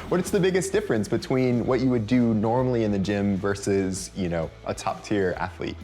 What's the biggest difference between what you would do normally in the gym versus, a top tier athlete?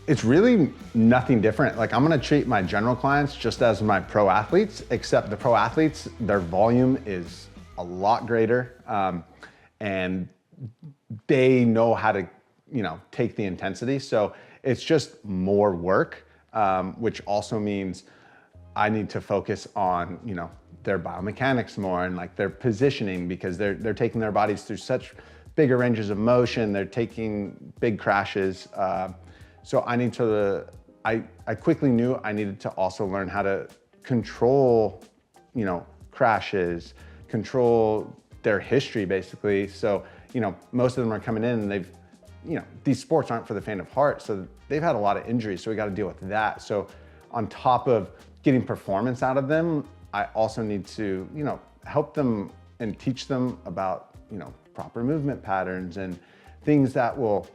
It's really nothing different. Like, I'm gonna treat my general clients just as my pro athletes, except the pro athletes, their volume is a lot greater, and they know how to, take the intensity. So it's just more work, which also means I need to focus on, their biomechanics more and like their positioning, because they're taking their bodies through such bigger ranges of motion. They're taking big crashes. So I quickly knew I needed to also learn how to control, crashes, control their history basically. So, most of them are coming in and these sports aren't for the faint of heart. So they've had a lot of injuries. So we got to deal with that. So on top of getting performance out of them, I also need to, help them and teach them about, proper movement patterns and things that will,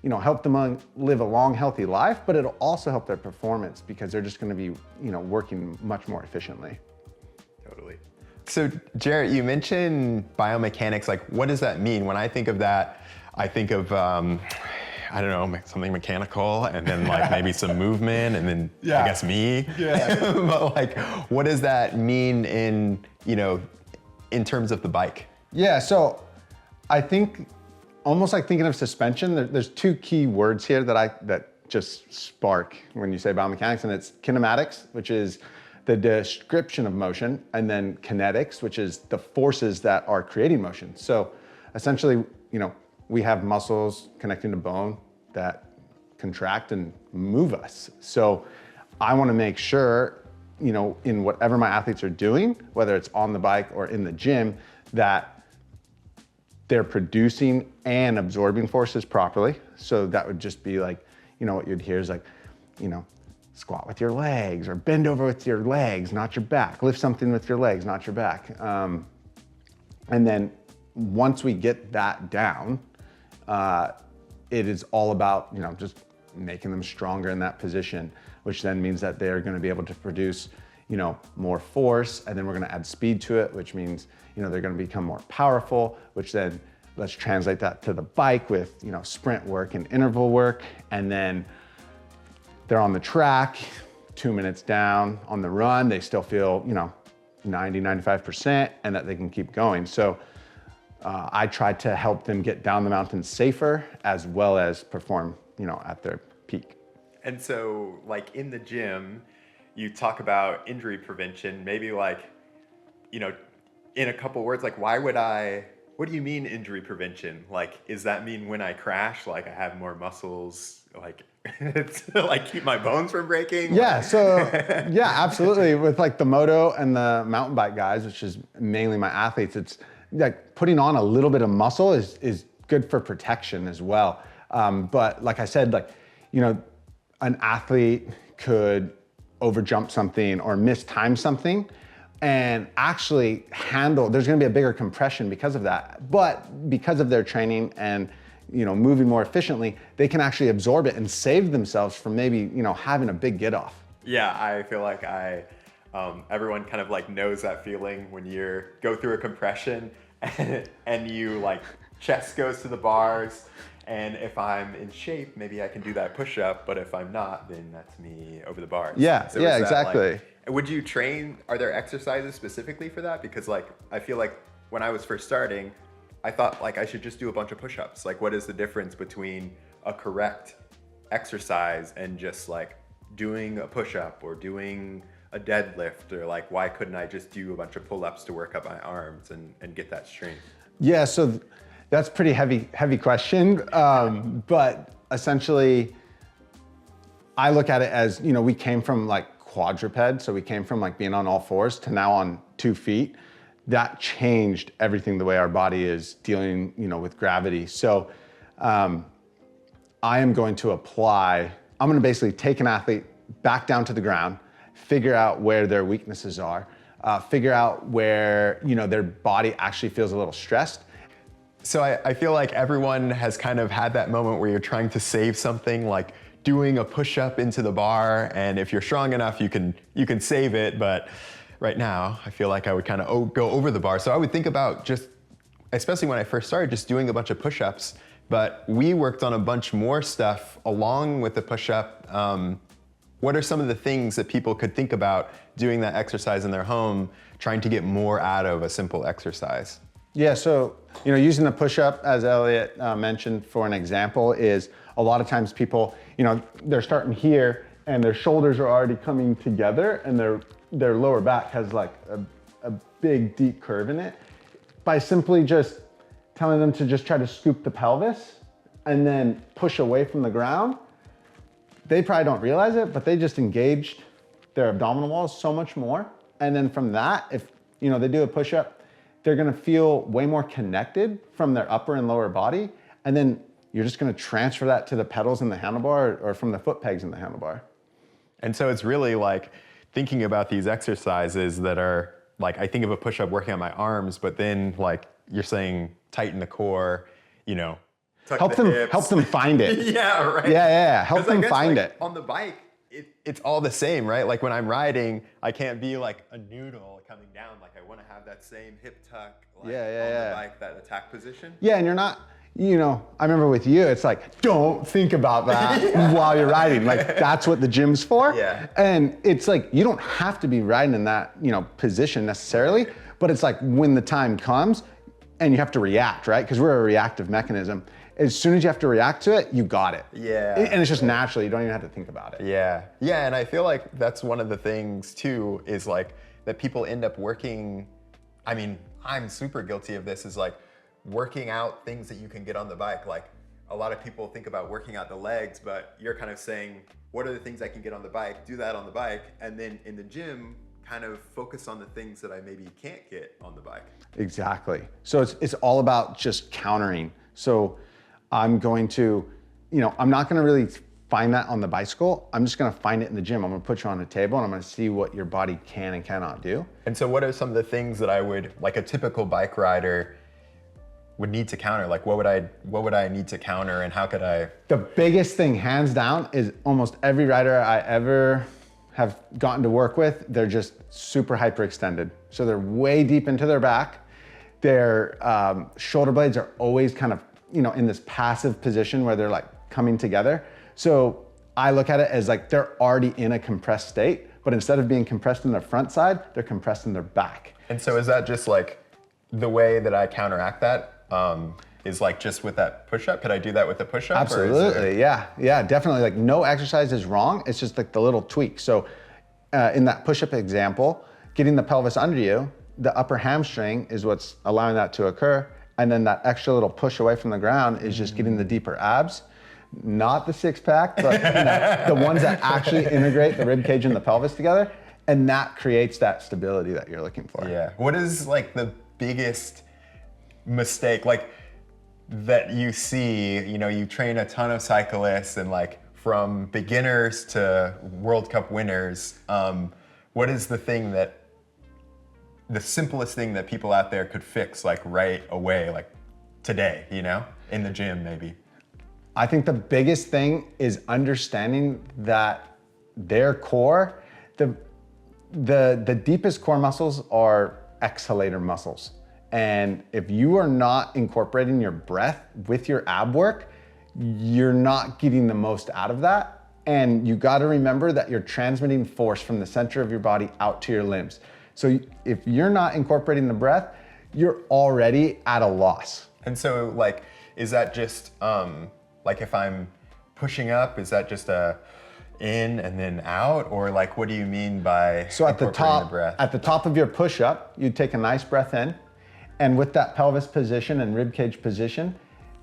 help them live a long, healthy life, but it'll also help their performance because they're just going to be, working much more efficiently. Totally. So Jarrett, you mentioned biomechanics. Like, what does that mean? When I think of that, I think of, I don't know, something mechanical, and then like maybe some movement, and then I guess me. Yeah. But like, what does that mean in, in terms of the bike? Yeah, so I think almost like thinking of suspension, there's two key words here that just spark when you say biomechanics, and it's kinematics, which is the description of motion, and then kinetics, which is the forces that are creating motion. So essentially, we have muscles connecting to bone that contract and move us. So I want to make sure, in whatever my athletes are doing, whether it's on the bike or in the gym, that they're producing and absorbing forces properly. So that would just be like, what you'd hear is like, squat with your legs, or bend over with your legs, not your back. Lift something with your legs, not your back. And then once we get that down, it is all about, just making them stronger in that position, which then means that they're going to be able to produce, more force, and then we're going to add speed to it, which means, they're going to become more powerful, which then let's translate that to the bike with, sprint work and interval work. And then they're on the track, 2 minutes down on the run, they still feel, 90, 95%, and that they can keep going. So I try to help them get down the mountain safer, as well as perform, at their peak. And so, like, in the gym, you talk about injury prevention, maybe like, in a couple words, like, what do you mean injury prevention? Like, does that mean when I crash, like I have more muscles, like, to like keep my bones from breaking? Yeah, so, yeah, absolutely. With like the moto and the mountain bike guys, which is mainly my athletes, it's like putting on a little bit of muscle is good for protection as well. But like I said, like, an athlete could overjump something or mistime something and actually there's gonna be a bigger compression because of that. But because of their training and, moving more efficiently, they can actually absorb it and save themselves from maybe, having a big get off. Yeah, I feel like everyone kind of like knows that feeling when you go through a compression and you like chest goes to the bars, and if I'm in shape, maybe I can do that push-up, but if I'm not, then that's me over the bars. Yeah, so yeah, exactly. Like, would you train, are there exercises specifically for that? Because like, I feel like when I was first starting, I thought like I should just do a bunch of push-ups. Like, what is the difference between a correct exercise and just like doing a push-up or doing a deadlift, or like, why couldn't I just do a bunch of pull-ups to work up my arms and get that strength? Yeah, so that's pretty heavy question. But essentially, I look at it as, we came from like quadruped, so we came from like being on all fours to now on 2 feet. That changed everything, the way our body is dealing, with gravity. So I am going to basically take an athlete back down to the ground, figure out where their weaknesses are, figure out where, their body actually feels a little stressed. So I feel like everyone has kind of had that moment where you're trying to save something, like doing a push-up into the bar, and if you're strong enough, you can save it. But right now, I feel like I would kind of go over the bar. So I would think about just especially when I first started, just doing a bunch of push-ups. But we worked on a bunch more stuff along with the push-up. What are some of the things that people could think about doing that exercise in their home, trying to get more out of a simple exercise? Yeah, so using the push-up, as Eliot mentioned for an example, is a lot of times people, they're starting here and their shoulders are already coming together and their lower back has like a big deep curve in it. By simply just telling them to just try to scoop the pelvis and then push away from the ground, they probably don't realize it, but they just engaged their abdominal walls so much more. And then from that, if they do a push-up, they're gonna feel way more connected from their upper and lower body. And then you're just gonna transfer that to the pedals in the handlebar or from the foot pegs in the handlebar. And so it's really like thinking about these exercises that are like, I think of a push-up working on my arms, but then like you're saying tighten the core, help them find it. Yeah, right. Yeah. Help them find it. On the bike, it's all the same, right? Like when I'm riding, I can't be like a noodle coming down. Like I want to have that same hip tuck on the bike, that attack position. Yeah, and you're not, I remember with you, it's like, don't think about that while you're riding. Like that's what the gym's for. Yeah. And it's like, you don't have to be riding in that, position necessarily, but it's like when the time comes and you have to react, right? Because we're a reactive mechanism. As soon as you have to react to it, you got it. Yeah. And it's just natural, you don't even have to think about it. Yeah, and I feel like that's one of the things too, is like that people end up working, I'm super guilty of this, is like working out things that you can get on the bike. Like a lot of people think about working out the legs, but you're kind of saying, what are the things I can get on the bike? Do that on the bike. And then in the gym, kind of focus on the things that I maybe can't get on the bike. Exactly. So it's all about just countering. So I'm going to, I'm not going to really find that on the bicycle. I'm just going to find it in the gym. I'm going to put you on a table and I'm going to see what your body can and cannot do. And so what are some of the things that I would, like a typical bike rider would need to counter? Like what would I need to counter and how could I? The biggest thing hands down is almost every rider I ever have gotten to work with, they're just super hyperextended. So they're way deep into their back. Their shoulder blades are always kind of, in this passive position where they're like coming together. So I look at it as like they're already in a compressed state, but instead of being compressed in their front side, they're compressed in their back. And so is that just like the way that I counteract that? Is like just with that push-up? Could I do that with the push-up? Absolutely, yeah, definitely. Like no exercise is wrong. It's just like the little tweak. So in that push-up example, getting the pelvis under you, the upper hamstring is what's allowing that to occur. And then that extra little push away from the ground is just getting the deeper abs, not the six pack, but the ones that actually integrate the rib cage and the pelvis together. And that creates that stability that you're looking for. Yeah. What is like the biggest mistake like that you see? You train a ton of cyclists and like from beginners to World Cup winners. What is the simplest thing that people out there could fix like right away, like today, in the gym maybe? I think the biggest thing is understanding that their core, the deepest core muscles are exhalator muscles. And if you are not incorporating your breath with your ab work, you're not getting the most out of that. And you got to remember that you're transmitting force from the center of your body out to your limbs. So if you're not incorporating the breath, you're already at a loss. And so like, is that just, like if I'm pushing up, is that just a in and then out? Or like, what do you mean by incorporating the breath? At the top of your push-up, you take a nice breath in, and with that pelvis position and rib cage position,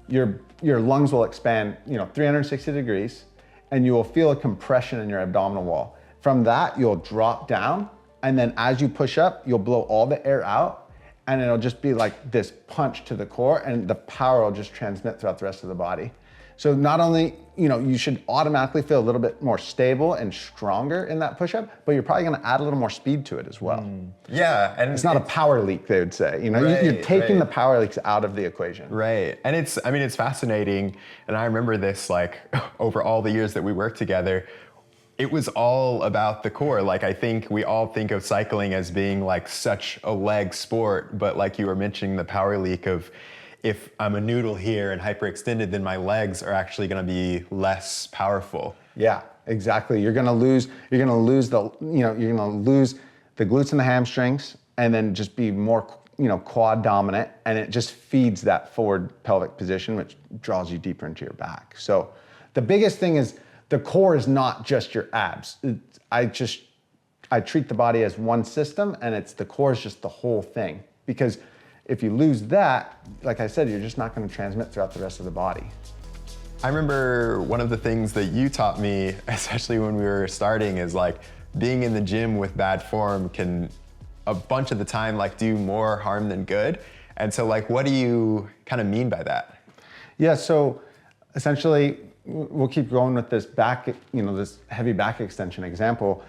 your lungs will expand 360 degrees, and you will feel a compression in your abdominal wall. From that, you'll drop down, and then as you push up, you'll blow all the air out, and it'll just be like this punch to the core, and the power will just transmit throughout the rest of the body. So not only, you should automatically feel a little bit more stable and stronger in that push-up, but you're probably gonna add a little more speed to it as well. Yeah, and it's not a power leak, they would say. You're taking the power leaks out of the equation. Right, and it's fascinating, and I remember this like over all the years that we worked together. it was all about the core. Like, I think we all think of cycling as being like such a leg sport, but like you were mentioning the power leak of, if I'm a noodle here and hyperextended, then my legs are actually gonna be less powerful. Yeah, exactly. You're gonna lose the, you're gonna lose the glutes and the hamstrings, and then just be more, quad dominant, and it just feeds that forward pelvic position, which draws you deeper into your back. So the biggest thing is the core is not just your abs. I treat the body as one system, and the core is just the whole thing. Because if you lose that, like I said, you're just not gonna transmit throughout the rest of the body. I remember one of the things that you taught me, especially when we were starting, is like being in the gym with bad form can a bunch of the time like do more harm than good. And so like, what do you kind of mean by that? Yeah, so essentially, we'll keep going with this back, this heavy back extension example.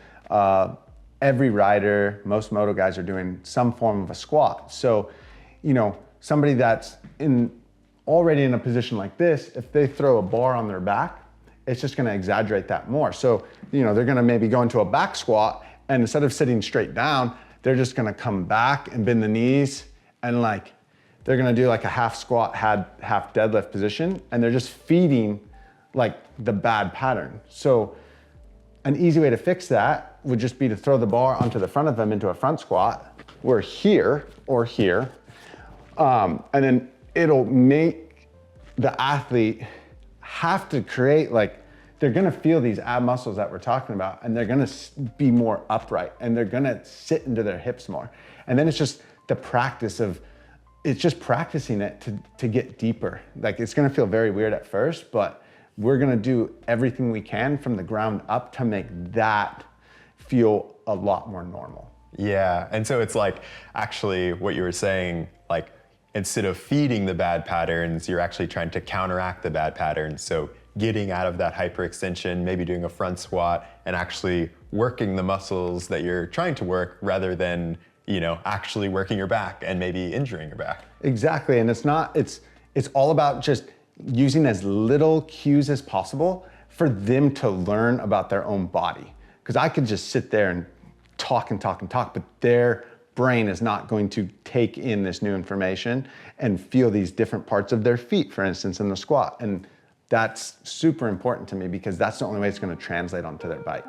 Every rider, most moto guys are doing some form of a squat. So, somebody that's already in a position like this, if they throw a bar on their back, it's just gonna exaggerate that more. So, they're gonna maybe go into a back squat, and instead of sitting straight down, they're just gonna come back and bend the knees, and they're gonna do like a half squat, half deadlift position, and they're just feeding like the bad pattern. So an easy way to fix that would just be to throw the bar onto the front of them into a front squat. We're here or here. And then it'll make the athlete have to create, they're gonna feel these ab muscles that we're talking about, and they're gonna be more upright, and they're gonna sit into their hips more. And then it's just the practice of, it's just practicing it to get deeper. Like, it's gonna feel very weird at first, but we're gonna do everything we can from the ground up to make that feel a lot more normal. Yeah, and so it's like, actually what you were saying, like, instead of feeding the bad patterns, you're actually trying to counteract the bad patterns. So getting out of that hyperextension, maybe doing a front squat, and actually working the muscles that you're trying to work, rather than, actually working your back and maybe injuring your back. Exactly, and it's all about just using as little cues as possible for them to learn about their own body. Because I could just sit there and talk, but their brain is not going to take in this new information and feel these different parts of their feet, for instance, in the squat. And that's super important to me, because that's the only way it's going to translate onto their bike.